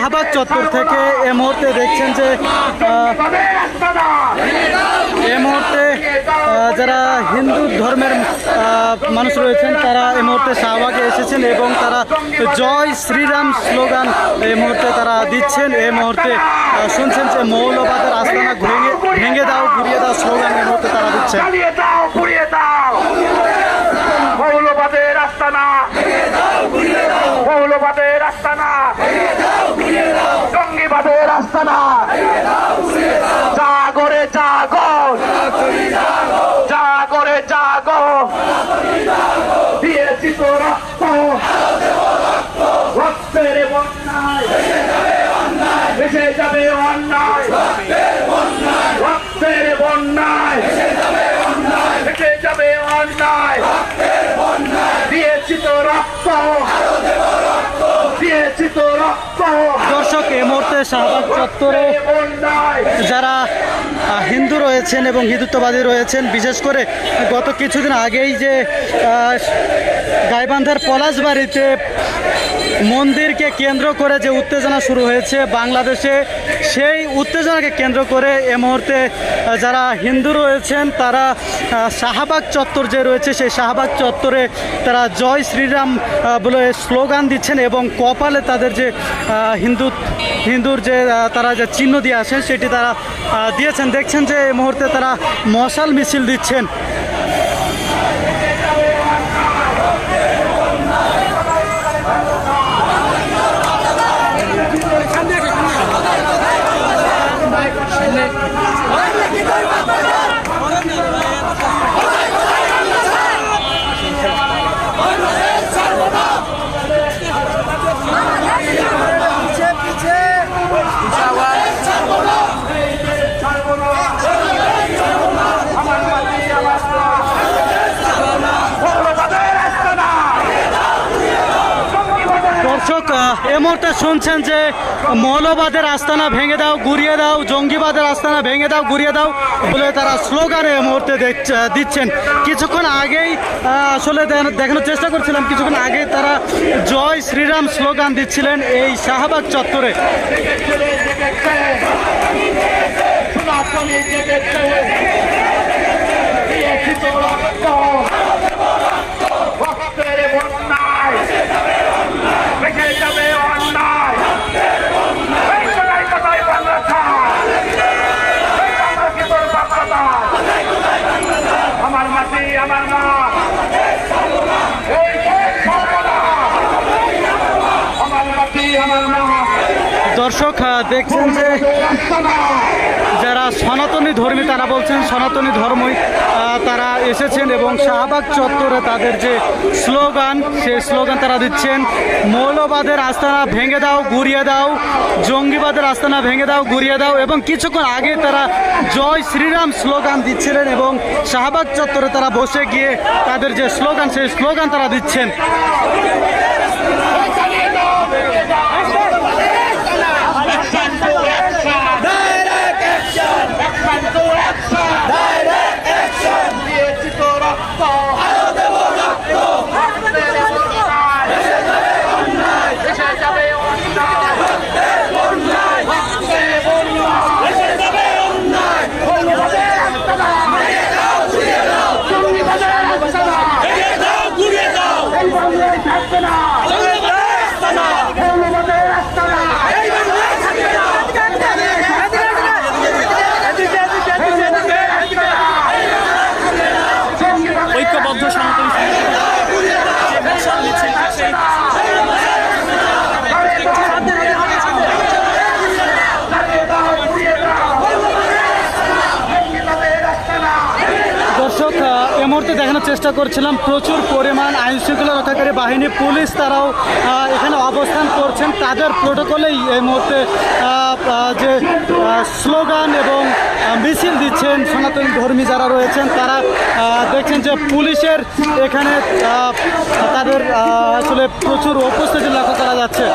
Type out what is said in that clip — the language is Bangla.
শাহবাগ চত্বর থেকে এই মুহূর্তে দেখছেন যে এই মুহূর্তে যারা হিন্দু ধর্মের মানুষ রয়েছেন তারা এই মুহূর্তে শাহবাগে এসেছেন এবং তারা জয় শ্রীরাম স্লোগান এই মুহূর্তে তারা দিচ্ছেন। এই মুহূর্তে শুনছেন যে মৌলবাদের আস্তানা ভেঙে দাও গুড়িয়ে দাও স্লোগান এই মুহূর্তে তারা দিচ্ছেন। মৌলবাদের আস্তানা, মৌলবাদের আস্তানা, জঙ্গিবাদের আস্তানা, জাগরে জাগো, জাগরে জাগো, দিয়েছি তো রক্ত, রক্তের বন্যায় ভেসে যাবে অন্যায়, রক্তের বন্যায় ভেসে যাবে অন্যায়, দিয়েছি তো রক্ত, দিয়েছি তো রক্ত। দর্শক এই মুহূর্তে শাহবাগ চত্বরে যারা হিন্দু রয়েছেন এবং হিন্দুত্ববাদী রয়েছেন, বিশেষ করে গত কিছুদিন আগেই যে গাইবান্ধার পলাশবাড়িতে মন্দিরকে কেন্দ্র করে যে উত্তেজনা শুরু হয়েছে বাংলাদেশে, সেই উত্তেজনাকে কেন্দ্র করে এ মুহূর্তে যারা হিন্দু রয়েছেন তারা শাহবাগ চত্বর যে রয়েছে সেই শাহবাগ চত্বরে তারা জয় শ্রীরাম বলে স্লোগান দিচ্ছেন এবং কপালে তাদের যে হিন্দুর যে তারা যে চিহ্ন দিয়ে আসেন সেটি তারা দিয়েছেন। দেখছেন যে এই মুহূর্তে তারা মশাল মিছিল দিচ্ছেন। দর্শক এই মুহূর্তে শুনছেন যে মৌলবাদের আস্তানা ভেঙে দাও গুড়িয়ে দাও, জঙ্গিবাদের আস্তানা ভেঙে দাও গুড়িয়ে দাও বলে তারা স্লোগান এই মুহূর্তে দিচ্ছেন। কিছুক্ষণ আগেই আসলে দেখানোর চেষ্টা করছিলাম, কিছুক্ষণ আগে তারা জয় শ্রীরাম স্লোগান দিচ্ছিলেন এই শাহবাগ চত্বরে। আমার মাটি আমার মা, আমার মাটি আমার মা। দর্শক দেখছেন যে যারা সনাতনী ধর্মী তারা বলছেন সনাতনী ধর্মই তারা এসেছেন এবং শাহবাগ চত্বরে তাদের যে স্লোগান সেই স্লোগান তারা দিচ্ছেন। মৌলবাদের আস্তানা ভেঙে দাও গুড়িয়ে দাও, জঙ্গিবাদের আস্তানা ভেঙে দাও গুড়িয়ে দাও এবং কিছুক্ষণ আগে তারা জয় শ্রীরাম স্লোগান দিচ্ছিলেন এবং শাহবাগ চত্বরে তারা বসে গিয়ে তাদের যে স্লোগান সেই স্লোগান তারা দিচ্ছেন। ঐক্যবদ্ধ সনাতনী দর্শক এই মুহূর্তে দেখানোর চেষ্টা করছিলাম প্রচুর পরিমাণ আইন শৃঙ্খলা রক্ষাকারী বাহিনী পুলিশ তারাও এখানে অবস্থান করছেন। তাদের প্রোটোকলেই এই মুহূর্তে যে স্লোগান এবং মিছিল দিচ্ছেন সনাতনী ধর্মী যারা রয়েছেন তারা দেখছেন যে পুলিশের এখানে তাদের আসলে প্রচুর উপস্থিতি লক্ষ্য করা যাচ্ছে।